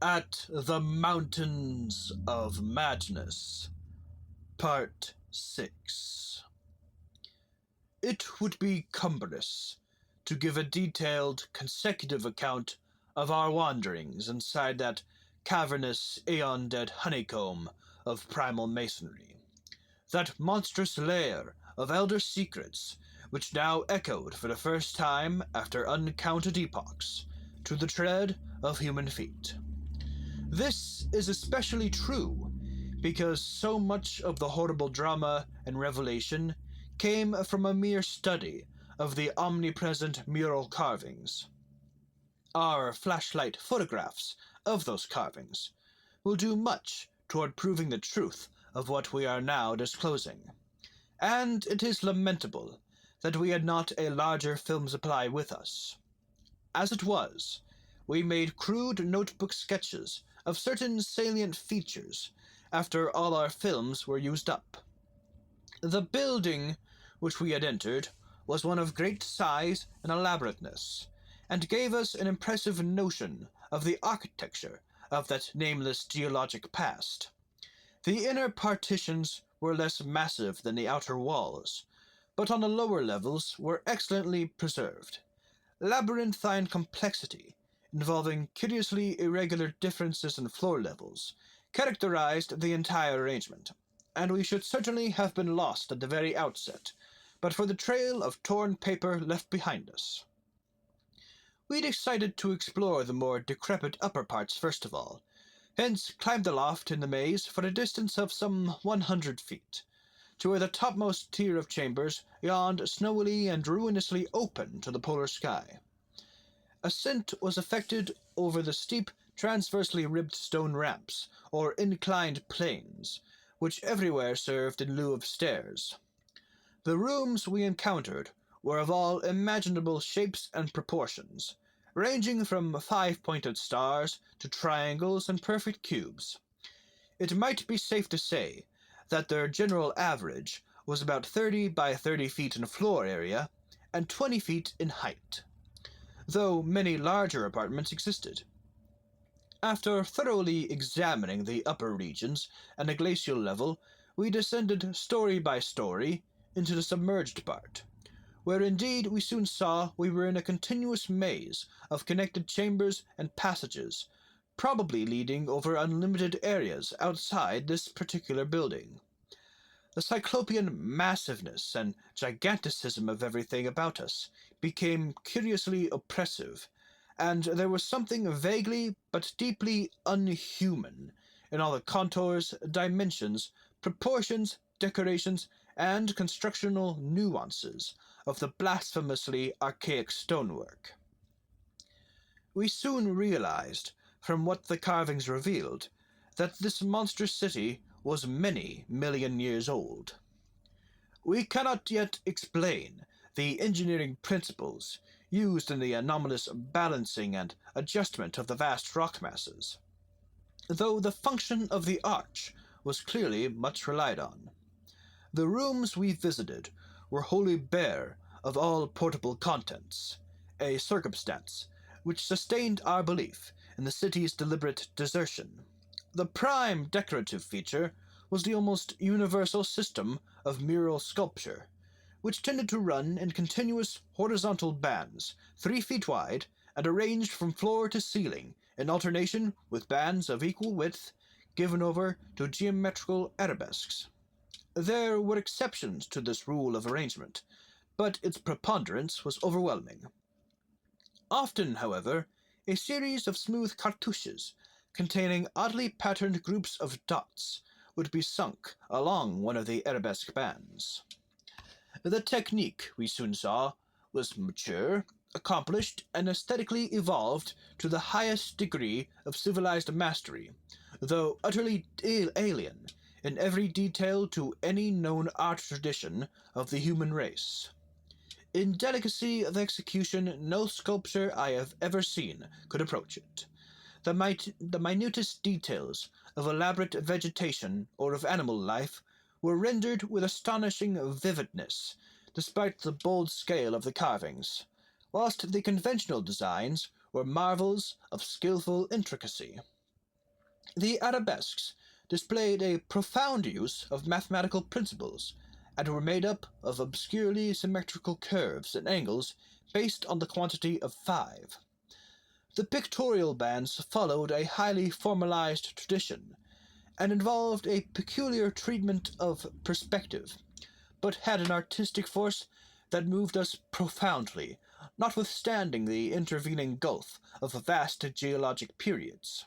At the Mountains of Madness, Part 6. It would be cumbrous to give a detailed, consecutive account of our wanderings inside that cavernous, aeon-dead honeycomb of primal masonry, that monstrous lair of elder secrets which now echoed for the first time after uncounted epochs to the tread of human feet. This is especially true because so much of the horrible drama and revelation came from a mere study of the omnipresent mural carvings. Our flashlight photographs of those carvings will do much toward proving the truth of what we are now disclosing, and it is lamentable that we had not a larger film supply with us. As it was, we made crude notebook sketches of certain salient features after all our films were used up. The building which we had entered was one of great size and elaborateness, and gave us an impressive notion of the architecture of that nameless geologic past. The inner partitions were less massive than the outer walls, but on the lower levels were excellently preserved. Labyrinthine complexity, involving curiously irregular differences in floor levels, characterized the entire arrangement, and we should certainly have been lost at the very outset, but for the trail of torn paper left behind us. We decided to explore the more decrepit upper parts first of all, hence climbed aloft in the maze for a distance of some 100 feet, to where the topmost tier of chambers yawned snowily and ruinously open to the polar sky. Ascent was effected over the steep, transversely ribbed stone ramps, or inclined planes, which everywhere served in lieu of stairs. The rooms we encountered were of all imaginable shapes and proportions, ranging from five-pointed stars to triangles and perfect cubes. It might be safe to say that their general average was about 30 by 30 feet in floor area and 20 feet in height, though many larger apartments existed. After thoroughly examining the upper regions and the glacial level, we descended story by story into the submerged part, where indeed we soon saw we were in a continuous maze of connected chambers and passages, probably leading over unlimited areas outside this particular building. The cyclopean massiveness and giganticism of everything about us became curiously oppressive, and there was something vaguely but deeply unhuman in all the contours, dimensions, proportions, decorations, and constructional nuances of the blasphemously archaic stonework. We soon realized, from what the carvings revealed, that this monstrous city was many million years old. We cannot yet explain the engineering principles used in the anomalous balancing and adjustment of the vast rock masses, though the function of the arch was clearly much relied on. The rooms we visited were wholly bare of all portable contents, a circumstance which sustained our belief in the city's deliberate desertion. The prime decorative feature was the almost universal system of mural sculpture, which tended to run in continuous horizontal bands, 3 feet wide, and arranged from floor to ceiling, in alternation with bands of equal width, given over to geometrical arabesques. There were exceptions to this rule of arrangement, but its preponderance was overwhelming. Often, however, a series of smooth cartouches containing oddly patterned groups of dots would be sunk along one of the arabesque bands. The technique, we soon saw, was mature, accomplished, and aesthetically evolved to the highest degree of civilized mastery, though utterly alien in every detail to any known art tradition of the human race. In delicacy of execution, no sculpture I have ever seen could approach it. The minutest details of elaborate vegetation or of animal life were rendered with astonishing vividness, despite the bold scale of the carvings, whilst the conventional designs were marvels of skilful intricacy. The arabesques displayed a profound use of mathematical principles, and were made up of obscurely symmetrical curves and angles based on the quantity of 5. The pictorial bands followed a highly formalized tradition, and involved a peculiar treatment of perspective, but had an artistic force that moved us profoundly, notwithstanding the intervening gulf of vast geologic periods.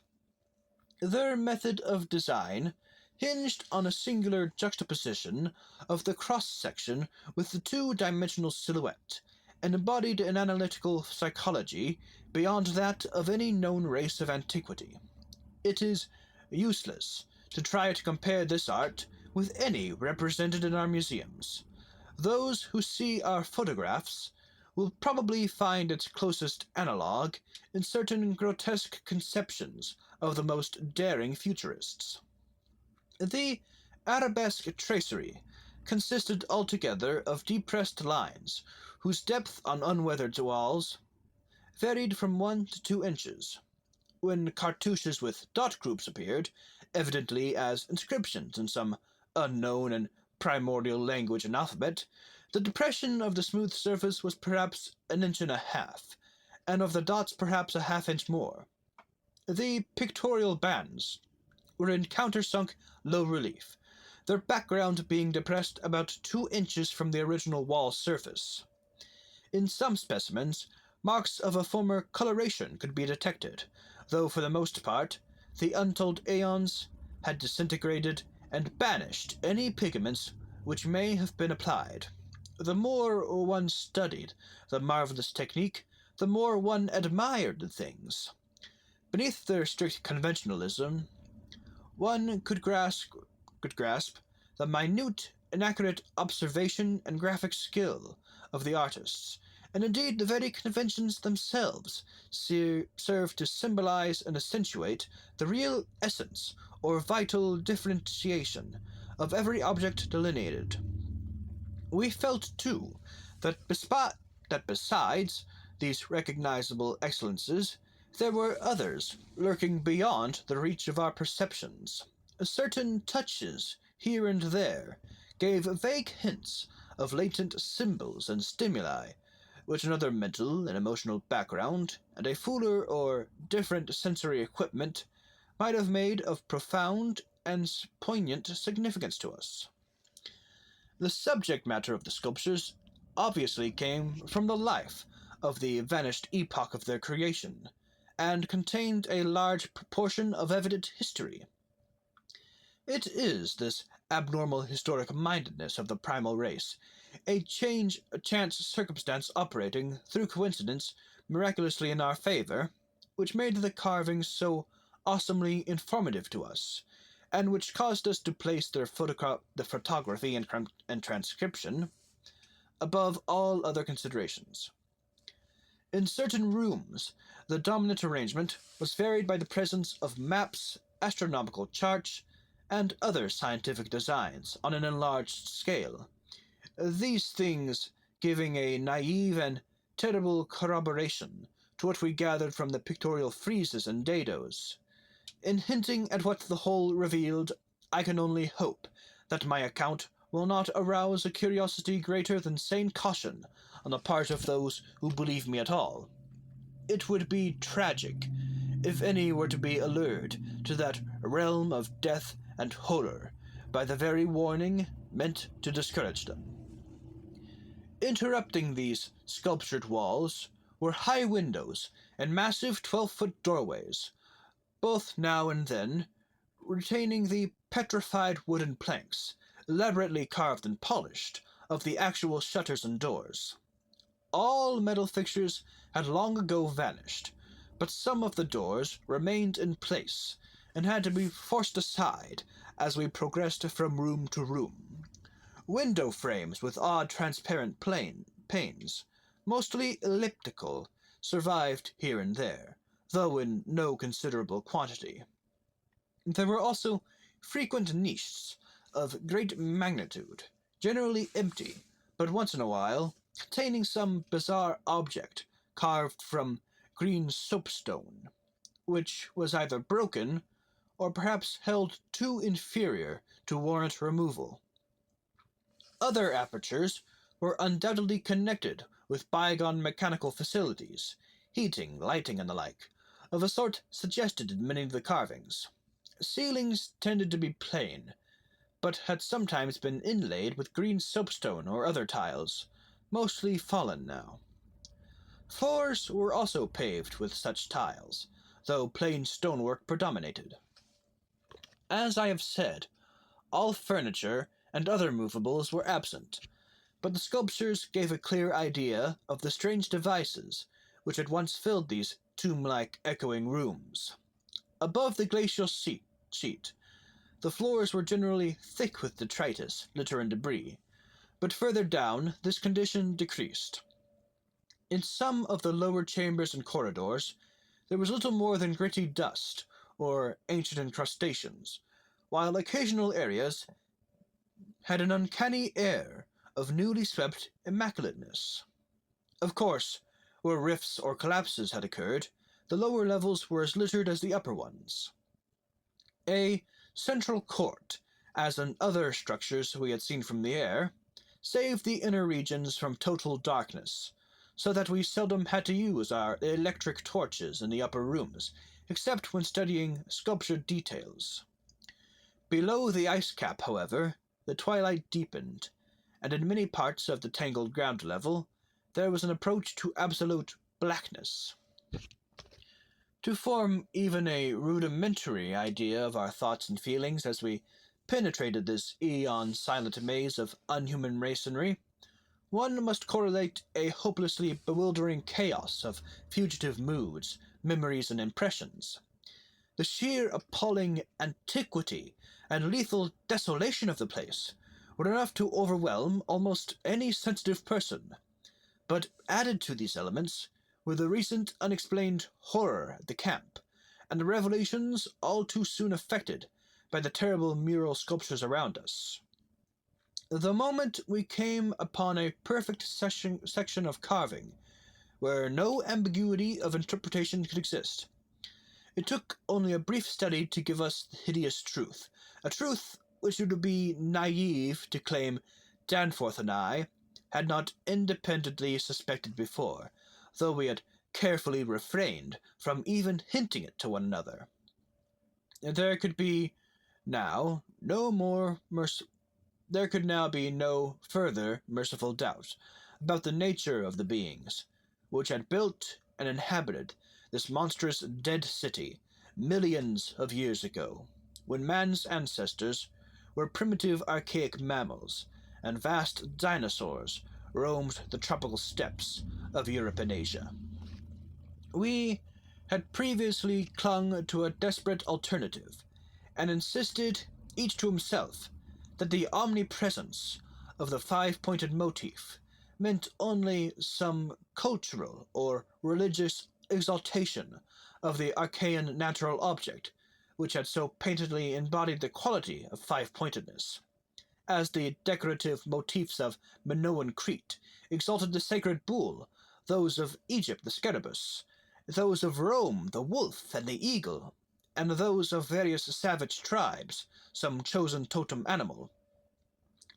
Their method of design hinged on a singular juxtaposition of the cross-section with the two-dimensional silhouette, and embodied an analytical psychology beyond that of any known race of antiquity. It is useless to try to compare this art with any represented in our museums. Those who see our photographs will probably find its closest analogue in certain grotesque conceptions of the most daring futurists. The arabesque tracery consisted altogether of depressed lines, whose depth on unweathered walls varied from 1 to 2 inches. When cartouches with dot groups appeared, evidently as inscriptions in some unknown and primordial language and alphabet, the depression of the smooth surface was perhaps 1.5 inches, and of the dots perhaps a half-inch more. The pictorial bands were in countersunk low relief, their background being depressed about 2 inches from the original wall surface. In some specimens, marks of a former coloration could be detected, though for the most part the untold aeons had disintegrated and banished any pigments which may have been applied. The more one studied the marvelous technique, the more one admired the things. Beneath their strict conventionalism, one could grasp the minute, inaccurate observation and graphic skill of the artists, and indeed the very conventions themselves serve to symbolize and accentuate the real essence or vital differentiation of every object delineated. We felt, too, that besides these recognizable excellences, there were others lurking beyond the reach of our perceptions. Certain touches, here and there, gave vague hints of latent symbols and stimuli, which another mental and emotional background, and a fuller or different sensory equipment, might have made of profound and poignant significance to us. The subject matter of the sculptures obviously came from the life of the vanished epoch of their creation, and contained a large proportion of evident history. It is this abnormal historic mindedness of the primal race, a chance circumstance operating, through coincidence, miraculously in our favor, which made the carvings so awesomely informative to us, and which caused us to place the photography and transcription above all other considerations. In certain rooms, the dominant arrangement was varied by the presence of maps, astronomical charts, and other scientific designs on an enlarged scale, these things giving a naive and terrible corroboration to what we gathered from the pictorial friezes and dados. In hinting at what the whole revealed, I can only hope that my account will not arouse a curiosity greater than sane caution on the part of those who believe me at all. It would be tragic if any were to be allured to that realm of death and horror by the very warning meant to discourage them. Interrupting these sculptured walls were high windows and massive 12-foot doorways, both now and then retaining the petrified wooden planks, elaborately carved and polished, of the actual shutters and doors. All metal fixtures had long ago vanished, but some of the doors remained in place, and had to be forced aside as we progressed from room to room. Window frames with odd transparent panes, mostly elliptical, survived here and there, though in no considerable quantity. There were also frequent niches of great magnitude, generally empty, but once in a while containing some bizarre object carved from green soapstone, which was either broken or perhaps held too inferior to warrant removal. Other apertures were undoubtedly connected with bygone mechanical facilities, heating, lighting, and the like, of a sort suggested in many of the carvings. Ceilings tended to be plain, but had sometimes been inlaid with green soapstone or other tiles, mostly fallen now. Floors were also paved with such tiles, though plain stonework predominated. As I have said, all furniture and other movables were absent, but the sculptures gave a clear idea of the strange devices which had once filled these tomb-like echoing rooms. Above the glacial sheet, the floors were generally thick with detritus, litter, and debris, but further down this condition decreased. In some of the lower chambers and corridors, there was little more than gritty dust, or ancient incrustations, while occasional areas had an uncanny air of newly swept immaculateness. Of course, where rifts or collapses had occurred, the lower levels were as littered as the upper ones. A central court, as in other structures we had seen from the air, saved the inner regions from total darkness, so that we seldom had to use our electric torches in the upper rooms, except when studying sculptured details. Below the ice cap, however, the twilight deepened, and in many parts of the tangled ground level there was an approach to absolute blackness. To form even a rudimentary idea of our thoughts and feelings as we penetrated this eon-silent maze of unhuman masonry, one must correlate a hopelessly bewildering chaos of fugitive moods, memories, and impressions. The sheer appalling antiquity and lethal desolation of the place were enough to overwhelm almost any sensitive person, but added to these elements were the recent unexplained horror at the camp, and the revelations all too soon effected by the terrible mural sculptures around us. The moment we came upon a perfect section of carving, where no ambiguity of interpretation could exist, it took only a brief study to give us the hideous truth, a truth which it would be naive to claim Danforth and I had not independently suspected before, though we had carefully refrained from even hinting it to one another. There could now be no further merciful doubt about the nature of the beings which had built and inhabited this monstrous dead city millions of years ago, when man's ancestors were primitive archaic mammals, and vast dinosaurs roamed the tropical steppes of Europe and Asia. We had previously clung to a desperate alternative, and insisted, each to himself, that the omnipresence of the five-pointed motif meant only some cultural or religious exaltation of the archaean natural object which had so painfully embodied the quality of five-pointedness, as the decorative motifs of Minoan Crete exalted the sacred bull, those of Egypt the scarabus, those of Rome the wolf and the eagle, and those of various savage tribes some chosen totem animal.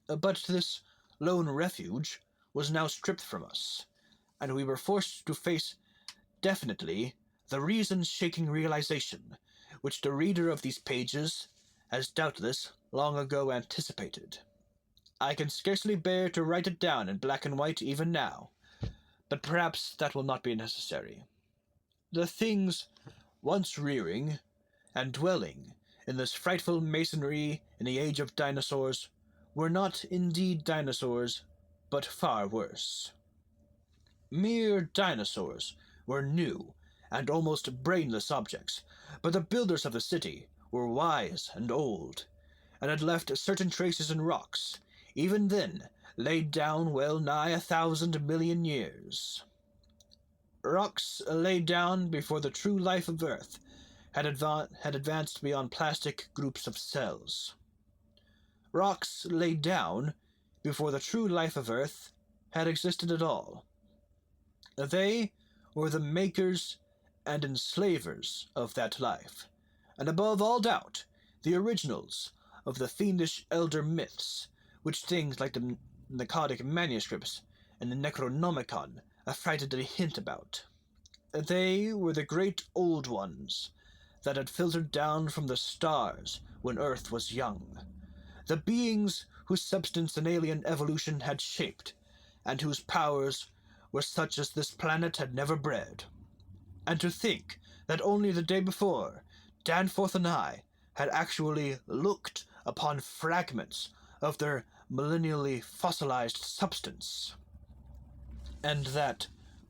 But this lone refuge was now stripped from us, and we were forced to face definitely the reason-shaking realization which the reader of these pages has doubtless long ago anticipated. I can scarcely bear to write it down in black and white even now, but perhaps that will not be necessary. The things once rearing and dwelling in this frightful masonry in the age of dinosaurs were not indeed dinosaurs, but far worse. Mere dinosaurs were new and almost brainless objects, but the builders of the city were wise and old, and had left certain traces in rocks, even then laid down well nigh 1,000 million years. Rocks laid down before the true life of Earth had advanced beyond plastic groups of cells. Rocks laid down before the true life of Earth had existed at all. They were the makers and enslavers of that life, and above all doubt, the originals of the fiendish elder myths, which things like the Narcotic manuscripts and the Necronomicon affrightedly hint about. They were the great old ones that had filtered down from the stars when Earth was young, the beings whose substance an alien evolution had shaped, and whose powers were such as this planet had never bred. And to think that only the day before, Danforth and I had actually looked upon fragments of their millennially fossilized substance, and that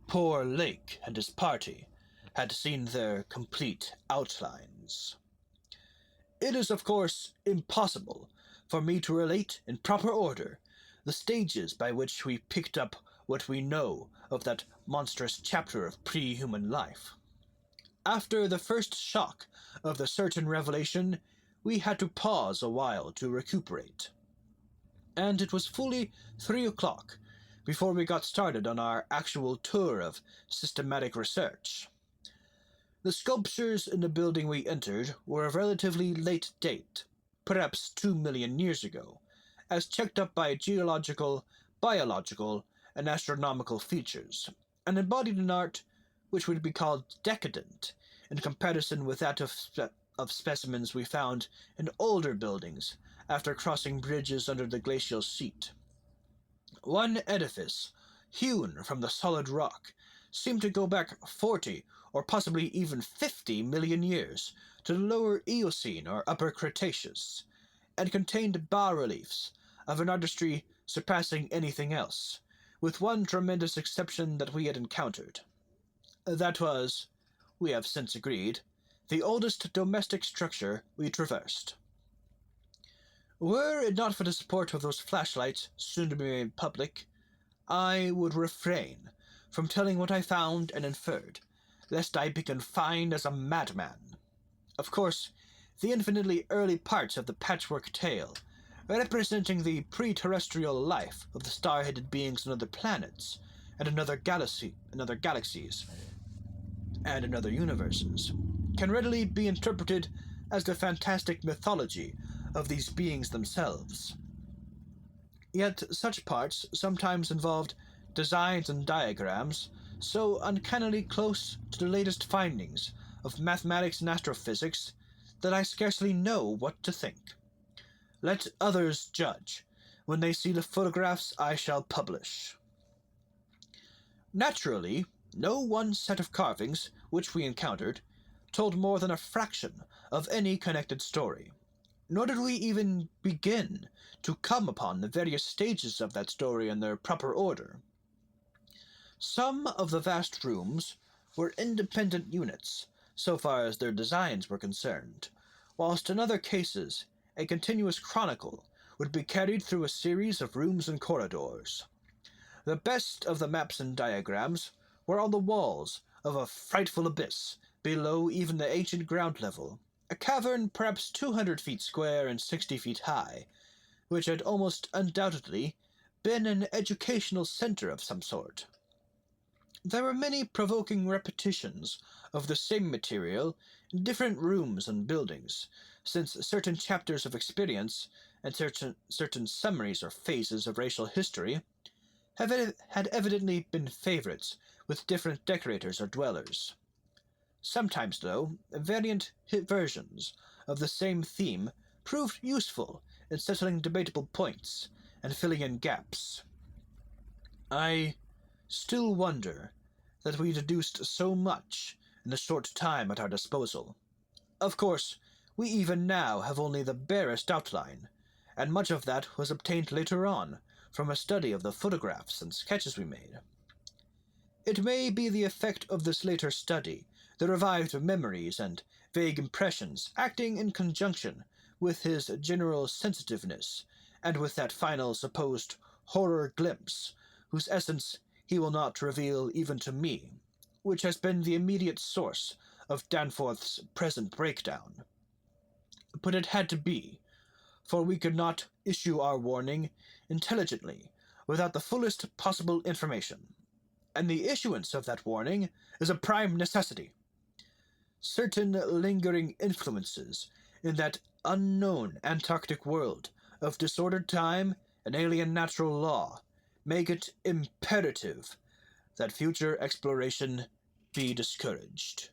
poor Lake and his party had seen their complete outlines. It is, of course, impossible for me to relate in proper order the stages by which we picked up what we know of that monstrous chapter of pre-human life. After the first shock of the certain revelation, we had to pause a while to recuperate. And it was fully 3 o'clock before we got started on our actual tour of systematic research. The sculptures in the building we entered were of relatively late date, perhaps 2 million years ago, as checked up by geological, biological, and astronomical features, and embodied an art which would be called decadent in comparison with that of specimens we found in older buildings after crossing bridges under the glacial sheet. One edifice, hewn from the solid rock, seemed to go back 40 or possibly even 50 million years to the lower Eocene or upper Cretaceous, and contained bas-reliefs of an artistry surpassing anything else, with one tremendous exception that we had encountered. That was, we have since agreed, the oldest domestic structure we traversed. Were it not for the support of those flashlights soon to be made public, I would refrain from telling what I found and inferred, lest I be confined as a madman. Of course, the infinitely early parts of the patchwork tale, representing the pre-terrestrial life of the star-headed beings on other planets, and in other galaxies, and in other universes, can readily be interpreted as the fantastic mythology of these beings themselves. Yet such parts sometimes involved designs and diagrams so uncannily close to the latest findings of mathematics and astrophysics that I scarcely know what to think. Let others judge when they see the photographs I shall publish. Naturally, no one set of carvings which we encountered told more than a fraction of any connected story, nor did we even begin to come upon the various stages of that story in their proper order. Some of the vast rooms were independent units, so far as their designs were concerned, whilst in other cases a continuous chronicle would be carried through a series of rooms and corridors. The best of the maps and diagrams were on the walls of a frightful abyss below even the ancient ground level, a cavern perhaps 200 feet square and 60 feet high, which had almost undoubtedly been an educational center of some sort. There were many provoking repetitions of the same material in different rooms and buildings, since certain chapters of experience and certain summaries or phases of racial history had evidently been favorites with different decorators or dwellers. Sometimes, though, variant versions of the same theme proved useful in settling debatable points and filling in gaps. I still wonder that we deduced so much in the short time at our disposal. Of course, we even now have only the barest outline, and much of that was obtained later on from a study of the photographs and sketches we made. It may be the effect of this later study, the revived memories and vague impressions acting in conjunction with his general sensitiveness, and with that final supposed horror glimpse, whose essence he will not reveal even to me, which has been the immediate source of Danforth's present breakdown. But it had to be, for we could not issue our warning intelligently without the fullest possible information, and the issuance of that warning is a prime necessity. Certain lingering influences in that unknown Antarctic world of disordered time and alien natural law make it imperative that future exploration be discouraged.